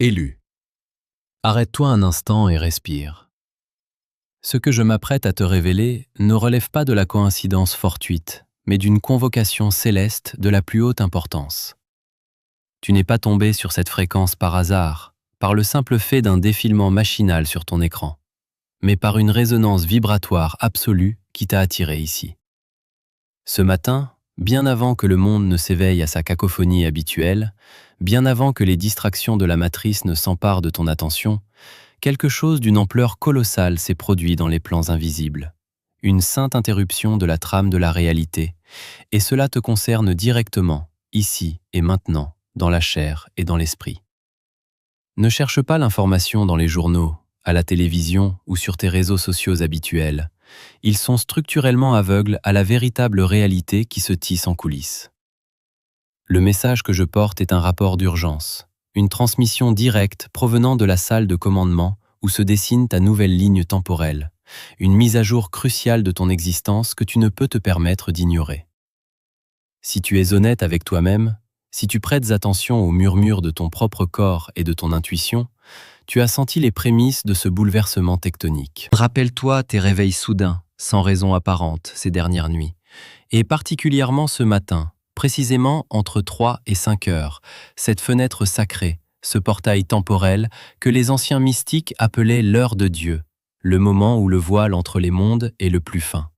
Élu. Arrête-toi un instant et respire. Ce que je m'apprête à te révéler ne relève pas de la coïncidence fortuite, mais d'une convocation céleste de la plus haute importance. Tu n'es pas tombé sur cette fréquence par hasard, par le simple fait d'un défilement machinal sur ton écran, mais par une résonance vibratoire absolue qui t'a attiré ici. Ce matin, bien avant que le monde ne s'éveille à sa cacophonie habituelle, bien avant que les distractions de la matrice ne s'emparent de ton attention, quelque chose d'une ampleur colossale s'est produit dans les plans invisibles. Une sainte interruption de la trame de la réalité, et cela te concerne directement, ici et maintenant, dans la chair et dans l'esprit. Ne cherche pas l'information dans les journaux, à la télévision ou sur tes réseaux sociaux habituels. Ils sont structurellement aveugles à la véritable réalité qui se tisse en coulisses. Le message que je porte est un rapport d'urgence, une transmission directe provenant de la salle de commandement où se dessine ta nouvelle ligne temporelle, une mise à jour cruciale de ton existence que tu ne peux te permettre d'ignorer. Si tu es honnête avec toi-même, si tu prêtes attention aux murmures de ton propre corps et de ton intuition, tu as senti les prémices de ce bouleversement tectonique. Rappelle-toi tes réveils soudains, sans raison apparente, ces dernières nuits, et particulièrement ce matin, précisément entre 3 et 5 heures, cette fenêtre sacrée, ce portail temporel que les anciens mystiques appelaient l'heure de Dieu, le moment où le voile entre les mondes est le plus fin.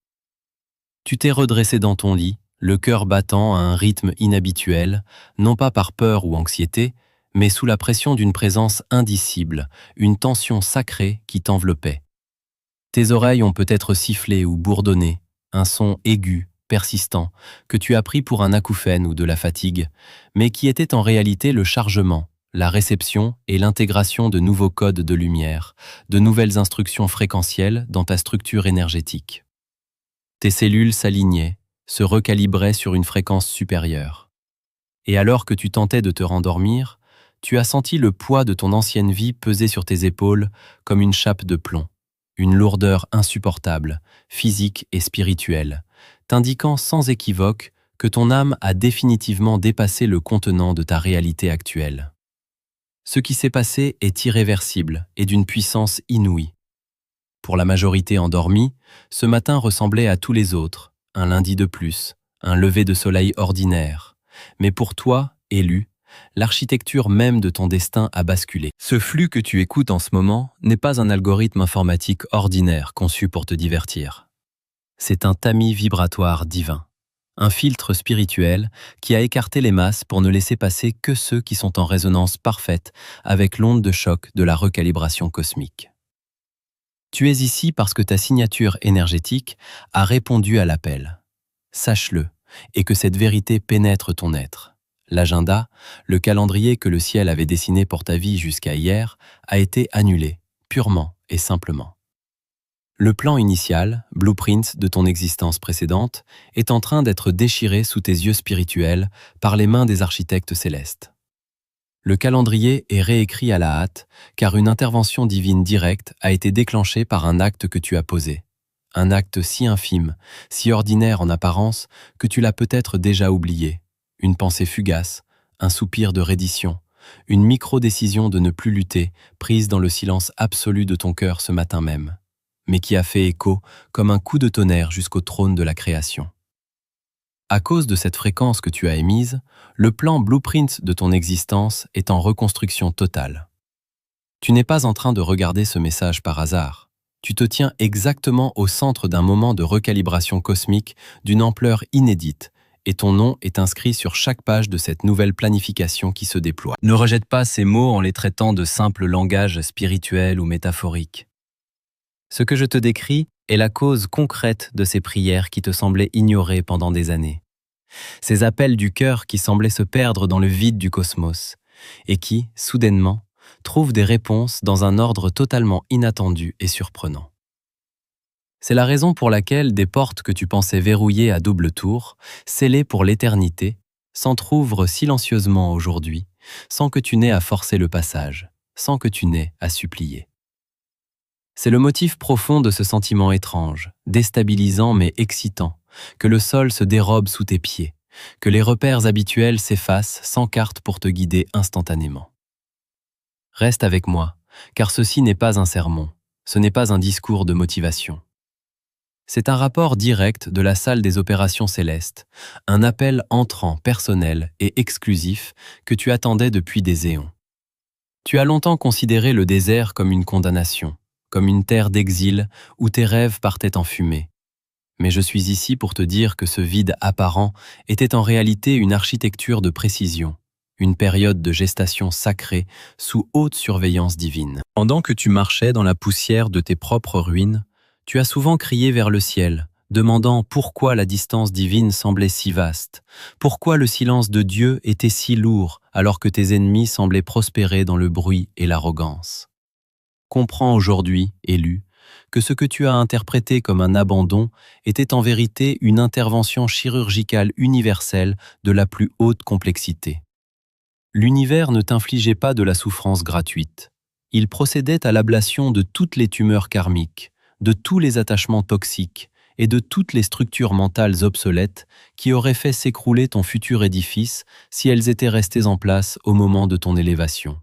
Tu t'es redressé dans ton lit, le cœur battant à un rythme inhabituel, non pas par peur ou anxiété, mais sous la pression d'une présence indicible, une tension sacrée qui t'enveloppait. Tes oreilles ont peut-être sifflé ou bourdonné, un son aigu, persistant, que tu as pris pour un acouphène ou de la fatigue, mais qui était en réalité le chargement, la réception et l'intégration de nouveaux codes de lumière, de nouvelles instructions fréquentielles dans ta structure énergétique. Tes cellules s'alignaient, se recalibraient sur une fréquence supérieure. Et alors que tu tentais de te rendormir, tu as senti le poids de ton ancienne vie peser sur tes épaules comme une chape de plomb, une lourdeur insupportable, physique et spirituelle, t'indiquant sans équivoque que ton âme a définitivement dépassé le contenant de ta réalité actuelle. Ce qui s'est passé est irréversible et d'une puissance inouïe. Pour la majorité endormie, ce matin ressemblait à tous les autres, un lundi de plus, un lever de soleil ordinaire. Mais pour toi, élu, l'architecture même de ton destin a basculé. Ce flux que tu écoutes en ce moment n'est pas un algorithme informatique ordinaire conçu pour te divertir. C'est un tamis vibratoire divin, un filtre spirituel qui a écarté les masses pour ne laisser passer que ceux qui sont en résonance parfaite avec l'onde de choc de la recalibration cosmique. Tu es ici parce que ta signature énergétique a répondu à l'appel. Sache-le, et que cette vérité pénètre ton être. L'agenda, le calendrier que le ciel avait dessiné pour ta vie jusqu'à hier, a été annulé, purement et simplement. Le plan initial, blueprint de ton existence précédente, est en train d'être déchiré sous tes yeux spirituels par les mains des architectes célestes. Le calendrier est réécrit à la hâte, car une intervention divine directe a été déclenchée par un acte que tu as posé. Un acte si infime, si ordinaire en apparence, que tu l'as peut-être déjà oublié. Une pensée fugace, un soupir de reddition, une micro-décision de ne plus lutter, prise dans le silence absolu de ton cœur ce matin même, mais qui a fait écho comme un coup de tonnerre jusqu'au trône de la création. À cause de cette fréquence que tu as émise, le plan blueprint de ton existence est en reconstruction totale. Tu n'es pas en train de regarder ce message par hasard. Tu te tiens exactement au centre d'un moment de recalibration cosmique d'une ampleur inédite, et ton nom est inscrit sur chaque page de cette nouvelle planification qui se déploie. Ne rejette pas ces mots en les traitant de simple langage spirituel ou métaphorique. Ce que je te décris est la cause concrète de ces prières qui te semblaient ignorées pendant des années. Ces appels du cœur qui semblaient se perdre dans le vide du cosmos, et qui, soudainement, trouvent des réponses dans un ordre totalement inattendu et surprenant. C'est la raison pour laquelle des portes que tu pensais verrouillées à double tour, scellées pour l'éternité, s'entr'ouvrent silencieusement aujourd'hui, sans que tu n'aies à forcer le passage, sans que tu n'aies à supplier. C'est le motif profond de ce sentiment étrange, déstabilisant mais excitant, que le sol se dérobe sous tes pieds, que les repères habituels s'effacent sans carte pour te guider instantanément. Reste avec moi, car ceci n'est pas un sermon, ce n'est pas un discours de motivation. C'est un rapport direct de la salle des opérations célestes, un appel entrant, personnel et exclusif que tu attendais depuis des éons. Tu as longtemps considéré le désert comme une condamnation, comme une terre d'exil où tes rêves partaient en fumée. Mais je suis ici pour te dire que ce vide apparent était en réalité une architecture de précision, une période de gestation sacrée sous haute surveillance divine. Pendant que tu marchais dans la poussière de tes propres ruines, tu as souvent crié vers le ciel, demandant pourquoi la distance divine semblait si vaste, pourquoi le silence de Dieu était si lourd alors que tes ennemis semblaient prospérer dans le bruit et l'arrogance. Comprends aujourd'hui, élu, que ce que tu as interprété comme un abandon était en vérité une intervention chirurgicale universelle de la plus haute complexité. L'univers ne t'infligeait pas de la souffrance gratuite. Il procédait à l'ablation de toutes les tumeurs karmiques, de tous les attachements toxiques et de toutes les structures mentales obsolètes qui auraient fait s'écrouler ton futur édifice si elles étaient restées en place au moment de ton élévation.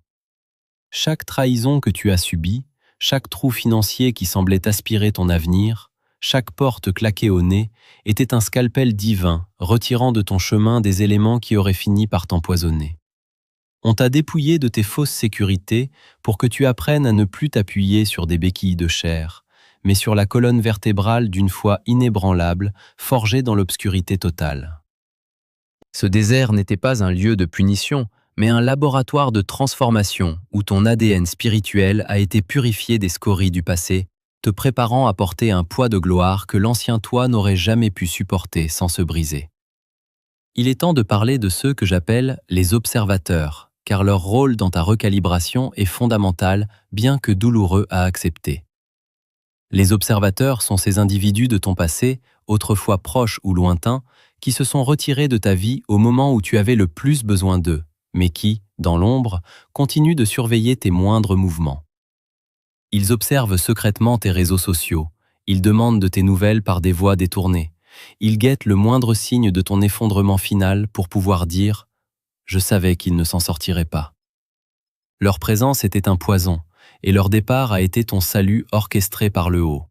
Chaque trahison que tu as subie, chaque trou financier qui semblait aspirer ton avenir, chaque porte claquée au nez, était un scalpel divin retirant de ton chemin des éléments qui auraient fini par t'empoisonner. On t'a dépouillé de tes fausses sécurités pour que tu apprennes à ne plus t'appuyer sur des béquilles de chair, mais sur la colonne vertébrale d'une foi inébranlable, forgée dans l'obscurité totale. Ce désert n'était pas un lieu de punition, mais un laboratoire de transformation où ton ADN spirituel a été purifié des scories du passé, te préparant à porter un poids de gloire que l'ancien toi n'aurait jamais pu supporter sans se briser. Il est temps de parler de ceux que j'appelle les observateurs, car leur rôle dans ta recalibration est fondamental, bien que douloureux à accepter. Les observateurs sont ces individus de ton passé, autrefois proches ou lointains, qui se sont retirés de ta vie au moment où tu avais le plus besoin d'eux, mais qui, dans l'ombre, continuent de surveiller tes moindres mouvements. Ils observent secrètement tes réseaux sociaux, ils demandent de tes nouvelles par des voies détournées, ils guettent le moindre signe de ton effondrement final pour pouvoir dire « Je savais qu'ils ne s'en sortiraient pas ». Leur présence était un poison, et leur départ a été ton salut orchestré par le haut.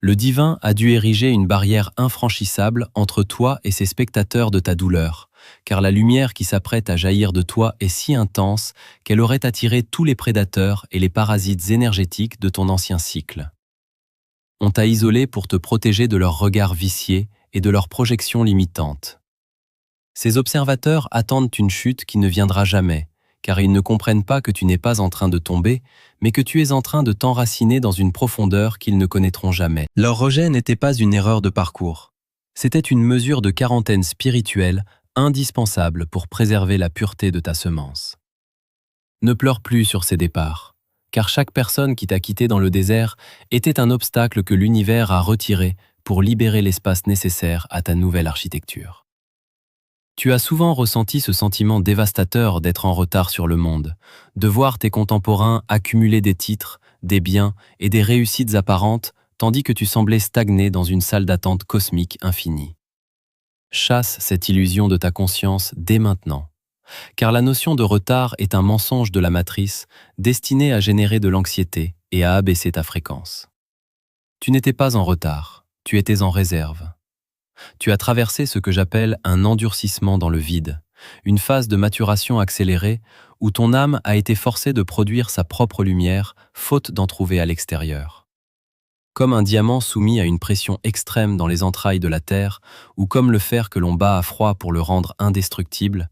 Le divin a dû ériger une barrière infranchissable entre toi et ces spectateurs de ta douleur, car la lumière qui s'apprête à jaillir de toi est si intense qu'elle aurait attiré tous les prédateurs et les parasites énergétiques de ton ancien cycle. On t'a isolé pour te protéger de leurs regards viciés et de leurs projections limitantes. Ces observateurs attendent une chute qui ne viendra jamais, car ils ne comprennent pas que tu n'es pas en train de tomber, mais que tu es en train de t'enraciner dans une profondeur qu'ils ne connaîtront jamais. Leur rejet n'était pas une erreur de parcours. C'était une mesure de quarantaine spirituelle indispensable pour préserver la pureté de ta semence. Ne pleure plus sur ces départs, car chaque personne qui t'a quitté dans le désert était un obstacle que l'univers a retiré pour libérer l'espace nécessaire à ta nouvelle architecture. Tu as souvent ressenti ce sentiment dévastateur d'être en retard sur le monde, de voir tes contemporains accumuler des titres, des biens et des réussites apparentes, tandis que tu semblais stagner dans une salle d'attente cosmique infinie. Chasse cette illusion de ta conscience dès maintenant, car la notion de retard est un mensonge de la matrice destiné à générer de l'anxiété et à abaisser ta fréquence. Tu n'étais pas en retard, tu étais en réserve. Tu as traversé ce que j'appelle un endurcissement dans le vide, une phase de maturation accélérée où ton âme a été forcée de produire sa propre lumière, faute d'en trouver à l'extérieur. Comme un diamant soumis à une pression extrême dans les entrailles de la terre, ou comme le fer que l'on bat à froid pour le rendre indestructible,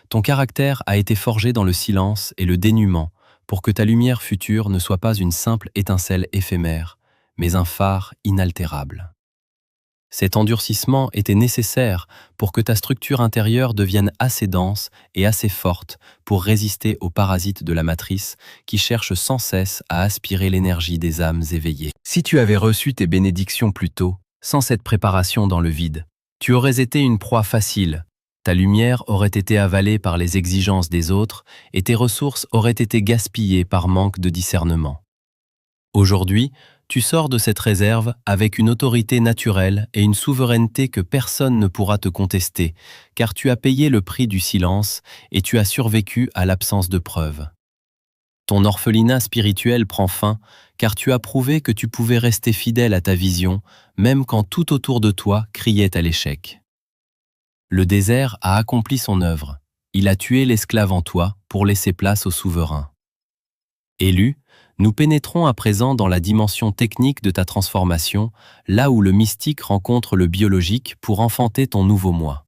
ton caractère a été forgé dans le silence et le dénuement pour que ta lumière future ne soit pas une simple étincelle éphémère, mais un phare inaltérable. Cet endurcissement était nécessaire pour que ta structure intérieure devienne assez dense et assez forte pour résister aux parasites de la matrice qui cherchent sans cesse à aspirer l'énergie des âmes éveillées. Si tu avais reçu tes bénédictions plus tôt, sans cette préparation dans le vide, tu aurais été une proie facile, ta lumière aurait été avalée par les exigences des autres et tes ressources auraient été gaspillées par manque de discernement. Aujourd'hui, tu sors de cette réserve avec une autorité naturelle et une souveraineté que personne ne pourra te contester, car tu as payé le prix du silence et tu as survécu à l'absence de preuves. Ton orphelinat spirituel prend fin car tu as prouvé que tu pouvais rester fidèle à ta vision, même quand tout autour de toi criait à l'échec. Le désert a accompli son œuvre. Il a tué l'esclave en toi pour laisser place au souverain. Élu, nous pénétrons à présent dans la dimension technique de ta transformation, là où le mystique rencontre le biologique pour enfanter ton nouveau moi.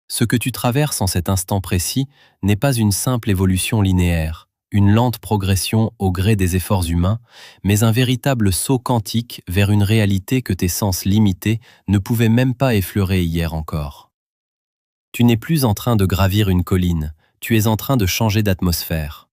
Ce que tu traverses en cet instant précis n'est pas une simple évolution linéaire, une lente progression au gré des efforts humains, mais un véritable saut quantique vers une réalité que tes sens limités ne pouvaient même pas effleurer hier encore. Tu n'es plus en train de gravir une colline, tu es en train de changer d'atmosphère.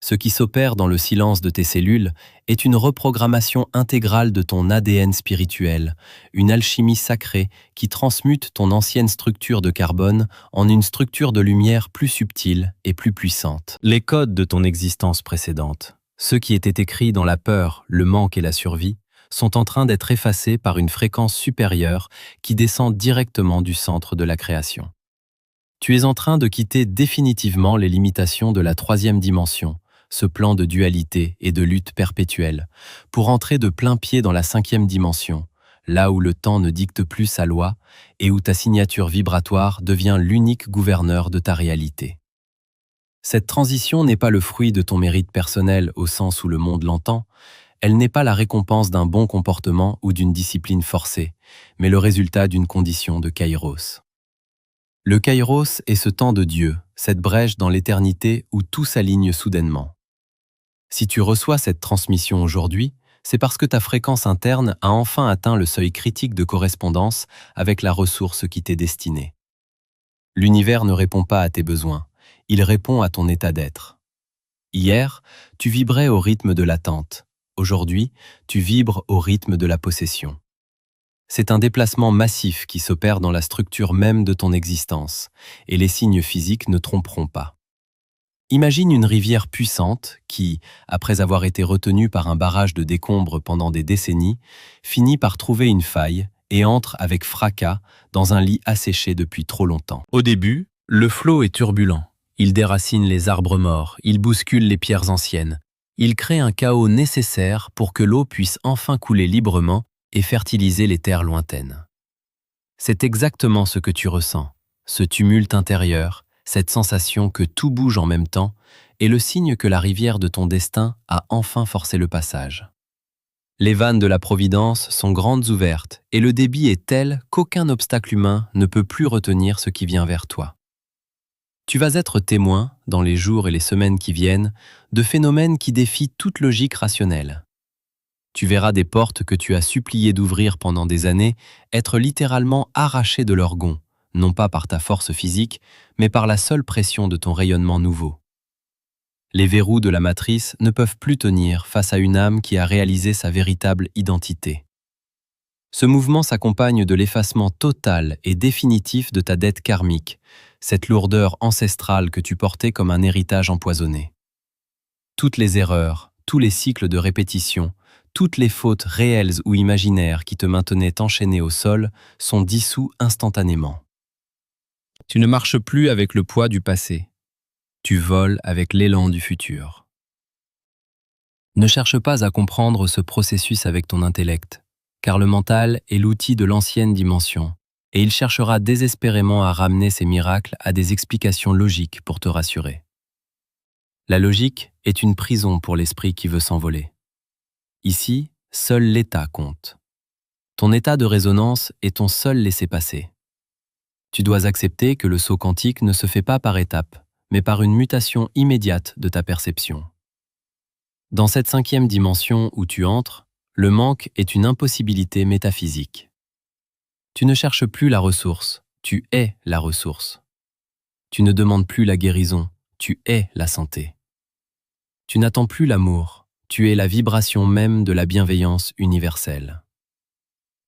Ce qui s'opère dans le silence de tes cellules est une reprogrammation intégrale de ton ADN spirituel, une alchimie sacrée qui transmute ton ancienne structure de carbone en une structure de lumière plus subtile et plus puissante. Les codes de ton existence précédente, ceux qui étaient écrits dans la peur, le manque et la survie, sont en train d'être effacés par une fréquence supérieure qui descend directement du centre de la création. Tu es en train de quitter définitivement les limitations de la troisième dimension, ce plan de dualité et de lutte perpétuelle, pour entrer de plein pied dans la cinquième dimension, là où le temps ne dicte plus sa loi et où ta signature vibratoire devient l'unique gouverneur de ta réalité. Cette transition n'est pas le fruit de ton mérite personnel au sens où le monde l'entend, elle n'est pas la récompense d'un bon comportement ou d'une discipline forcée, mais le résultat d'une condition de kairos. Le kairos est ce temps de Dieu, cette brèche dans l'éternité où tout s'aligne soudainement. Si tu reçois cette transmission aujourd'hui, c'est parce que ta fréquence interne a enfin atteint le seuil critique de correspondance avec la ressource qui t'est destinée. L'univers ne répond pas à tes besoins, il répond à ton état d'être. Hier, tu vibrais au rythme de l'attente. Aujourd'hui, tu vibres au rythme de la possession. C'est un déplacement massif qui s'opère dans la structure même de ton existence, et les signes physiques ne tromperont pas. Imagine une rivière puissante qui, après avoir été retenue par un barrage de décombres pendant des décennies, finit par trouver une faille et entre avec fracas dans un lit asséché depuis trop longtemps. Au début, le flot est turbulent. Il déracine les arbres morts, il bouscule les pierres anciennes. Il crée un chaos nécessaire pour que l'eau puisse enfin couler librement et fertiliser les terres lointaines. C'est exactement ce que tu ressens, ce tumulte intérieur, cette sensation que tout bouge en même temps est le signe que la rivière de ton destin a enfin forcé le passage. Les vannes de la Providence sont grandes ouvertes et le débit est tel qu'aucun obstacle humain ne peut plus retenir ce qui vient vers toi. Tu vas être témoin, dans les jours et les semaines qui viennent, de phénomènes qui défient toute logique rationnelle. Tu verras des portes que tu as supplié d'ouvrir pendant des années être littéralement arrachées de leur gonds, non pas par ta force physique, mais par la seule pression de ton rayonnement nouveau. Les verrous de la matrice ne peuvent plus tenir face à une âme qui a réalisé sa véritable identité. Ce mouvement s'accompagne de l'effacement total et définitif de ta dette karmique, cette lourdeur ancestrale que tu portais comme un héritage empoisonné. Toutes les erreurs, tous les cycles de répétition, toutes les fautes réelles ou imaginaires qui te maintenaient enchaîné au sol sont dissous instantanément. Tu ne marches plus avec le poids du passé. Tu voles avec l'élan du futur. Ne cherche pas à comprendre ce processus avec ton intellect, car le mental est l'outil de l'ancienne dimension, et il cherchera désespérément à ramener ces miracles à des explications logiques pour te rassurer. La logique est une prison pour l'esprit qui veut s'envoler. Ici, seul l'état compte. Ton état de résonance est ton seul laissez-passer. Tu dois accepter que le saut quantique ne se fait pas par étapes, mais par une mutation immédiate de ta perception. Dans cette cinquième dimension où tu entres, le manque est une impossibilité métaphysique. Tu ne cherches plus la ressource, tu es la ressource. Tu ne demandes plus la guérison, tu es la santé. Tu n'attends plus l'amour, tu es la vibration même de la bienveillance universelle.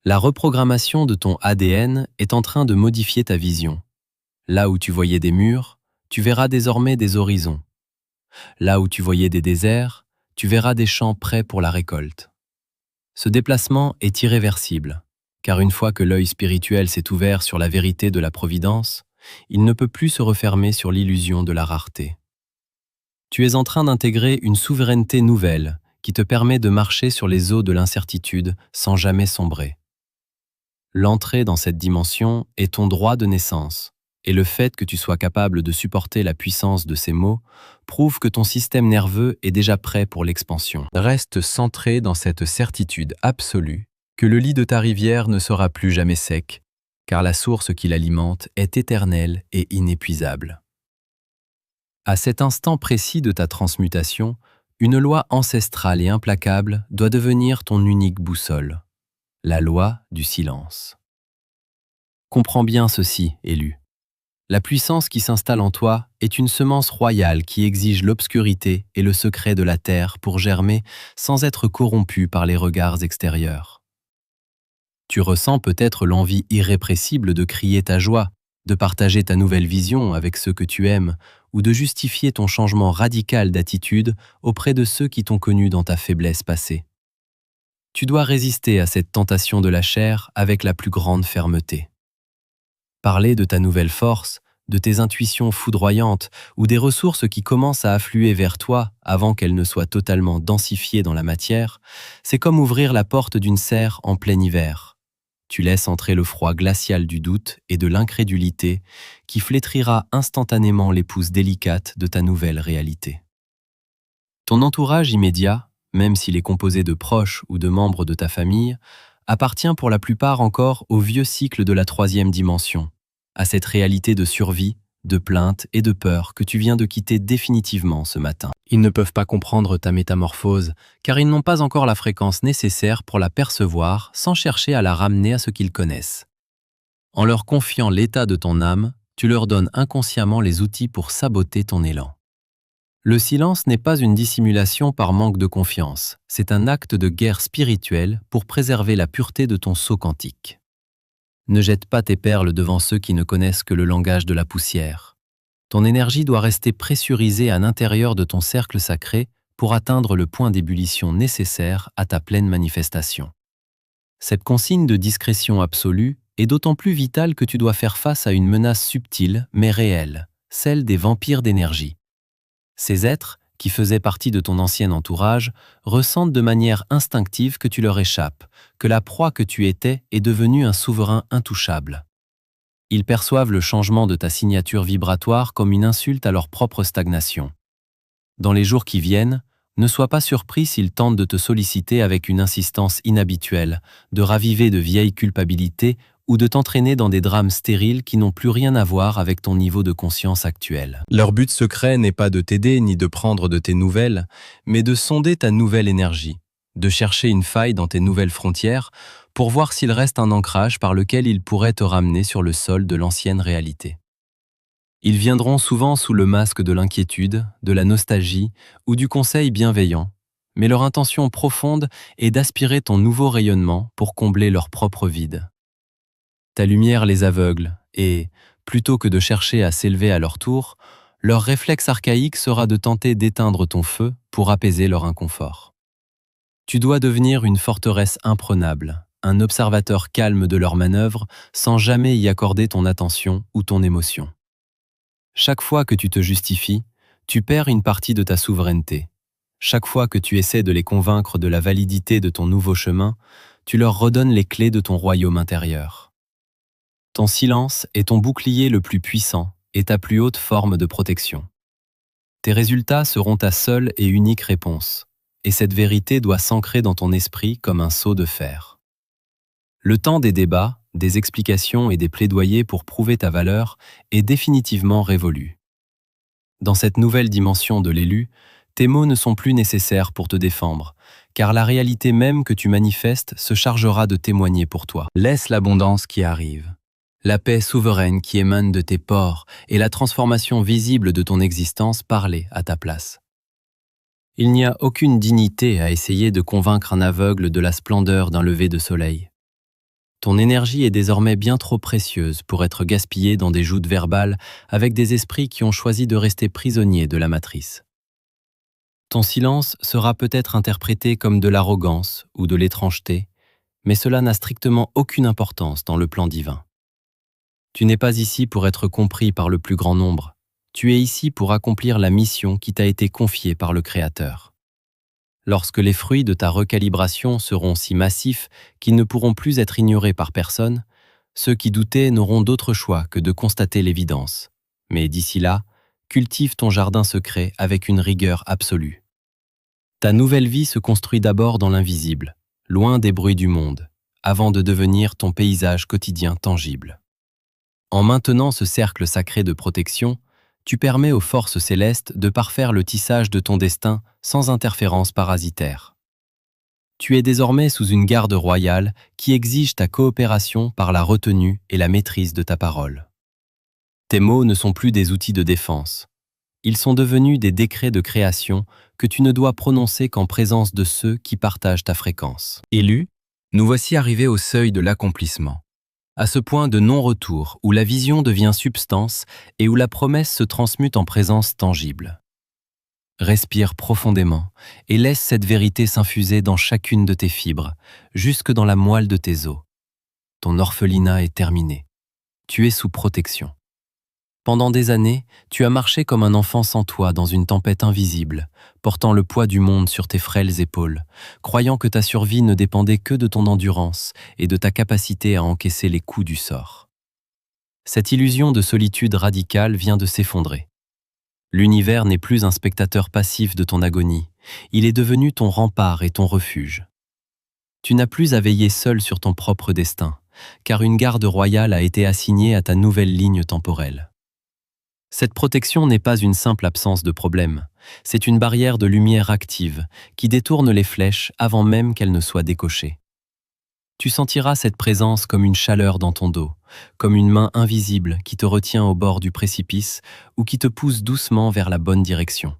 La reprogrammation de ton ADN est en train de modifier ta vision. Là où tu voyais des murs, tu verras désormais des horizons. Là où tu voyais des déserts, tu verras des champs prêts pour la récolte. Ce déplacement est irréversible, car une fois que l'œil spirituel s'est ouvert sur la vérité de la providence, il ne peut plus se refermer sur l'illusion de la rareté. Tu es en train d'intégrer une souveraineté nouvelle qui te permet de marcher sur les eaux de l'incertitude sans jamais sombrer. L'entrée dans cette dimension est ton droit de naissance, et le fait que tu sois capable de supporter la puissance de ces mots prouve que ton système nerveux est déjà prêt pour l'expansion. Reste centré dans cette certitude absolue que le lit de ta rivière ne sera plus jamais sec, car la source qui l'alimente est éternelle et inépuisable. À cet instant précis de ta transmutation, une loi ancestrale et implacable doit devenir ton unique boussole, la loi du silence. Comprends bien ceci, élu. La puissance qui s'installe en toi est une semence royale qui exige l'obscurité et le secret de la terre pour germer sans être corrompue par les regards extérieurs. Tu ressens peut-être l'envie irrépressible de crier ta joie, de partager ta nouvelle vision avec ceux que tu aimes, ou de justifier ton changement radical d'attitude auprès de ceux qui t'ont connu dans ta faiblesse passée. Tu dois résister à cette tentation de la chair avec la plus grande fermeté. Parler de ta nouvelle force, de tes intuitions foudroyantes ou des ressources qui commencent à affluer vers toi avant qu'elles ne soient totalement densifiées dans la matière, c'est comme ouvrir la porte d'une serre en plein hiver. Tu laisses entrer le froid glacial du doute et de l'incrédulité qui flétrira instantanément les pousses délicates de ta nouvelle réalité. Ton entourage immédiat, même s'il est composé de proches ou de membres de ta famille, appartient pour la plupart encore au vieux cycle de la troisième dimension, à cette réalité de survie, de plainte et de peur que tu viens de quitter définitivement ce matin. Ils ne peuvent pas comprendre ta métamorphose, car ils n'ont pas encore la fréquence nécessaire pour la percevoir sans chercher à la ramener à ce qu'ils connaissent. En leur confiant l'état de ton âme, tu leur donnes inconsciemment les outils pour saboter ton élan. Le silence n'est pas une dissimulation par manque de confiance, c'est un acte de guerre spirituelle pour préserver la pureté de ton sceau quantique. Ne jette pas tes perles devant ceux qui ne connaissent que le langage de la poussière. Ton énergie doit rester pressurisée à l'intérieur de ton cercle sacré pour atteindre le point d'ébullition nécessaire à ta pleine manifestation. Cette consigne de discrétion absolue est d'autant plus vitale que tu dois faire face à une menace subtile mais réelle, celle des vampires d'énergie. Ces êtres, qui faisaient partie de ton ancien entourage, ressentent de manière instinctive que tu leur échappes, que la proie que tu étais est devenue un souverain intouchable. Ils perçoivent le changement de ta signature vibratoire comme une insulte à leur propre stagnation. Dans les jours qui viennent, ne sois pas surpris s'ils tentent de te solliciter avec une insistance inhabituelle, de raviver de vieilles culpabilités ou de t'entraîner dans des drames stériles qui n'ont plus rien à voir avec ton niveau de conscience actuel. Leur but secret n'est pas de t'aider ni de prendre de tes nouvelles, mais de sonder ta nouvelle énergie, de chercher une faille dans tes nouvelles frontières pour voir s'il reste un ancrage par lequel ils pourraient te ramener sur le sol de l'ancienne réalité. Ils viendront souvent sous le masque de l'inquiétude, de la nostalgie ou du conseil bienveillant, mais leur intention profonde est d'aspirer ton nouveau rayonnement pour combler leur propre vide. Ta lumière les aveugle et, plutôt que de chercher à s'élever à leur tour, leur réflexe archaïque sera de tenter d'éteindre ton feu pour apaiser leur inconfort. Tu dois devenir une forteresse imprenable, un observateur calme de leurs manœuvres sans jamais y accorder ton attention ou ton émotion. Chaque fois que tu te justifies, tu perds une partie de ta souveraineté. Chaque fois que tu essaies de les convaincre de la validité de ton nouveau chemin, tu leur redonnes les clés de ton royaume intérieur. Ton silence est ton bouclier le plus puissant et ta plus haute forme de protection. Tes résultats seront ta seule et unique réponse, et cette vérité doit s'ancrer dans ton esprit comme un sceau de fer. Le temps des débats, des explications et des plaidoyers pour prouver ta valeur est définitivement révolu. Dans cette nouvelle dimension de l'élu, tes mots ne sont plus nécessaires pour te défendre, car la réalité même que tu manifestes se chargera de témoigner pour toi. Laisse l'abondance qui arrive. La paix souveraine qui émane de tes pores et la transformation visible de ton existence parler à ta place. Il n'y a aucune dignité à essayer de convaincre un aveugle de la splendeur d'un lever de soleil. Ton énergie est désormais bien trop précieuse pour être gaspillée dans des joutes verbales avec des esprits qui ont choisi de rester prisonniers de la matrice. Ton silence sera peut-être interprété comme de l'arrogance ou de l'étrangeté, mais cela n'a strictement aucune importance dans le plan divin. Tu n'es pas ici pour être compris par le plus grand nombre. Tu es ici pour accomplir la mission qui t'a été confiée par le Créateur. Lorsque les fruits de ta recalibration seront si massifs qu'ils ne pourront plus être ignorés par personne, ceux qui doutaient n'auront d'autre choix que de constater l'évidence. Mais d'ici là, cultive ton jardin secret avec une rigueur absolue. Ta nouvelle vie se construit d'abord dans l'invisible, loin des bruits du monde, avant de devenir ton paysage quotidien tangible. En maintenant ce cercle sacré de protection, tu permets aux forces célestes de parfaire le tissage de ton destin sans interférence parasitaire. Tu es désormais sous une garde royale qui exige ta coopération par la retenue et la maîtrise de ta parole. Tes mots ne sont plus des outils de défense. Ils sont devenus des décrets de création que tu ne dois prononcer qu'en présence de ceux qui partagent ta fréquence. Élus, nous voici arrivés au seuil de l'accomplissement, à ce point de non-retour où la vision devient substance et où la promesse se transmute en présence tangible. Respire profondément et laisse cette vérité s'infuser dans chacune de tes fibres, jusque dans la moelle de tes os. Ton orphelinat est terminé. Tu es sous protection. Pendant des années, tu as marché comme un enfant sans toit dans une tempête invisible, portant le poids du monde sur tes frêles épaules, croyant que ta survie ne dépendait que de ton endurance et de ta capacité à encaisser les coups du sort. Cette illusion de solitude radicale vient de s'effondrer. L'univers n'est plus un spectateur passif de ton agonie, il est devenu ton rempart et ton refuge. Tu n'as plus à veiller seul sur ton propre destin, car une garde royale a été assignée à ta nouvelle ligne temporelle. Cette protection n'est pas une simple absence de problème, c'est une barrière de lumière active qui détourne les flèches avant même qu'elles ne soient décochées. Tu sentiras cette présence comme une chaleur dans ton dos, comme une main invisible qui te retient au bord du précipice ou qui te pousse doucement vers la bonne direction.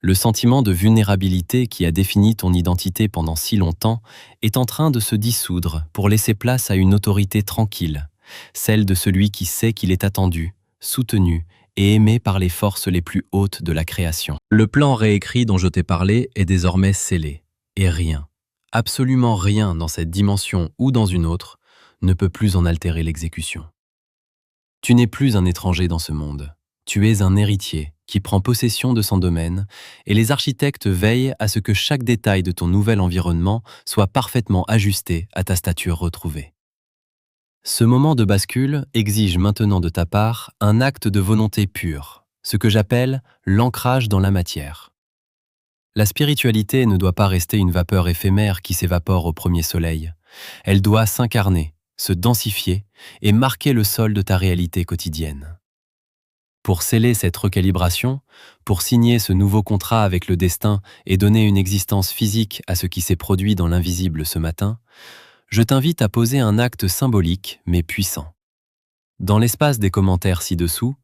Le sentiment de vulnérabilité qui a défini ton identité pendant si longtemps est en train de se dissoudre pour laisser place à une autorité tranquille, celle de celui qui sait qu'il est attendu, soutenu et aimé par les forces les plus hautes de la création. Le plan réécrit dont je t'ai parlé est désormais scellé, et rien, absolument rien dans cette dimension ou dans une autre, ne peut plus en altérer l'exécution. Tu n'es plus un étranger dans ce monde, tu es un héritier qui prend possession de son domaine, et les architectes veillent à ce que chaque détail de ton nouvel environnement soit parfaitement ajusté à ta stature retrouvée. Ce moment de bascule exige maintenant de ta part un acte de volonté pure, ce que j'appelle l'ancrage dans la matière. La spiritualité ne doit pas rester une vapeur éphémère qui s'évapore au premier soleil. Elle doit s'incarner, se densifier et marquer le sol de ta réalité quotidienne. Pour sceller cette recalibration, pour signer ce nouveau contrat avec le destin et donner une existence physique à ce qui s'est produit dans l'invisible ce matin, je t'invite à poser un acte symbolique mais puissant. Dans l'espace des commentaires ci-dessous,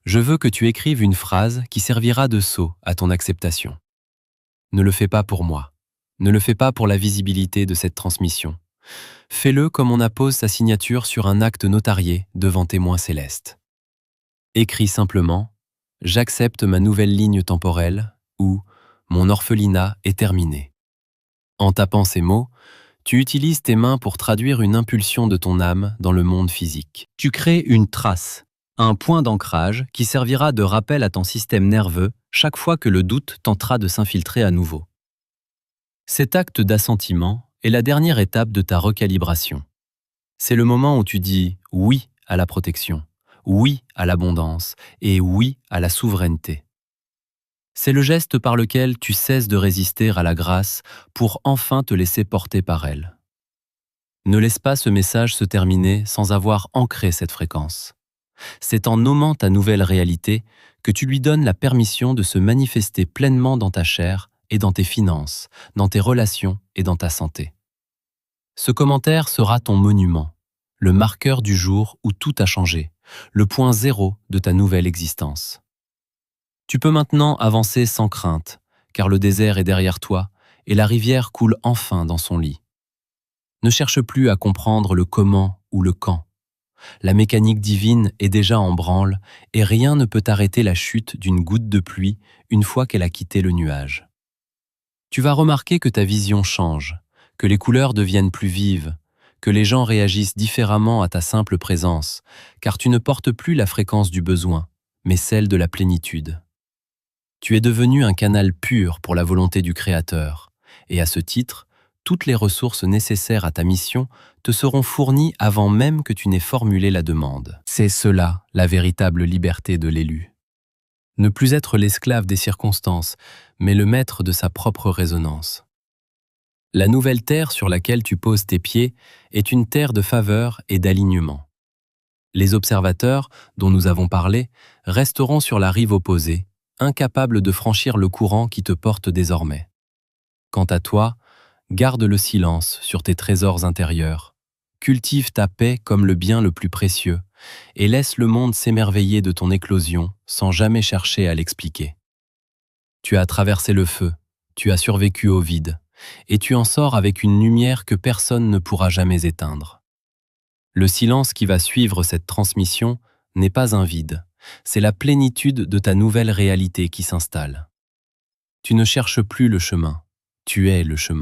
je veux que tu écrives une phrase qui servira de sceau à ton acceptation. Ne le fais pas pour moi. Ne le fais pas pour la visibilité de cette transmission. Fais-le comme on appose sa signature sur un acte notarié devant témoins célestes. Écris simplement « J'accepte ma nouvelle ligne temporelle » ou « Mon orphelinat est terminé ». En tapant ces mots, tu utilises tes mains pour traduire une impulsion de ton âme dans le monde physique. Tu crées une trace, un point d'ancrage qui servira de rappel à ton système nerveux chaque fois que le doute tentera de s'infiltrer à nouveau. Cet acte d'assentiment est la dernière étape de ta recalibration. C'est le moment où tu dis « oui » à la protection, oui à l'abondance et oui à la souveraineté. C'est le geste par lequel tu cesses de résister à la grâce pour enfin te laisser porter par elle. Ne laisse pas ce message se terminer sans avoir ancré cette fréquence. C'est en nommant ta nouvelle réalité que tu lui donnes la permission de se manifester pleinement dans ta chair et dans tes finances, dans tes relations et dans ta santé. Ce commentaire sera ton monument, le marqueur du jour où tout a changé, le point zéro de ta nouvelle existence. Tu peux maintenant avancer sans crainte, car le désert est derrière toi et la rivière coule enfin dans son lit. Ne cherche plus à comprendre le comment ou le quand. La mécanique divine est déjà en branle et rien ne peut arrêter la chute d'une goutte de pluie une fois qu'elle a quitté le nuage. Tu vas remarquer que ta vision change, que les couleurs deviennent plus vives, que les gens réagissent différemment à ta simple présence, car tu ne portes plus la fréquence du besoin, mais celle de la plénitude. Tu es devenu un canal pur pour la volonté du Créateur, et à ce titre, toutes les ressources nécessaires à ta mission te seront fournies avant même que tu n'aies formulé la demande. C'est cela, la véritable liberté de l'élu. Ne plus être l'esclave des circonstances, mais le maître de sa propre résonance. La nouvelle terre sur laquelle tu poses tes pieds est une terre de faveur et d'alignement. Les observateurs, dont nous avons parlé, resteront sur la rive opposée, incapables de franchir le courant qui te porte désormais. Quant à toi, garde le silence sur tes trésors intérieurs, cultive ta paix comme le bien le plus précieux, et laisse le monde s'émerveiller de ton éclosion sans jamais chercher à l'expliquer. Tu as traversé le feu, tu as survécu au vide, et tu en sors avec une lumière que personne ne pourra jamais éteindre. Le silence qui va suivre cette transmission n'est pas un vide, c'est la plénitude de ta nouvelle réalité qui s'installe. Tu ne cherches plus le chemin, tu es le chemin.